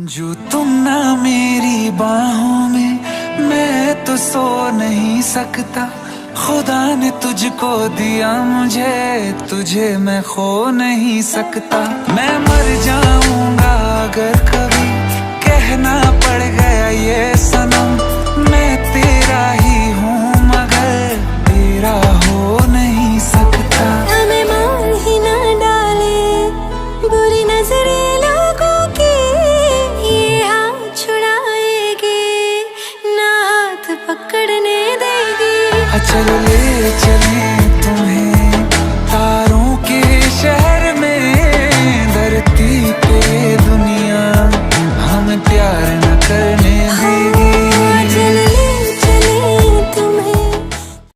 जो तुम ना मेरी बाहों में, मैं तो सो नहीं सकता। खुदा ने तुझको दिया मुझे, तुझे मैं खो नहीं सकता। मैं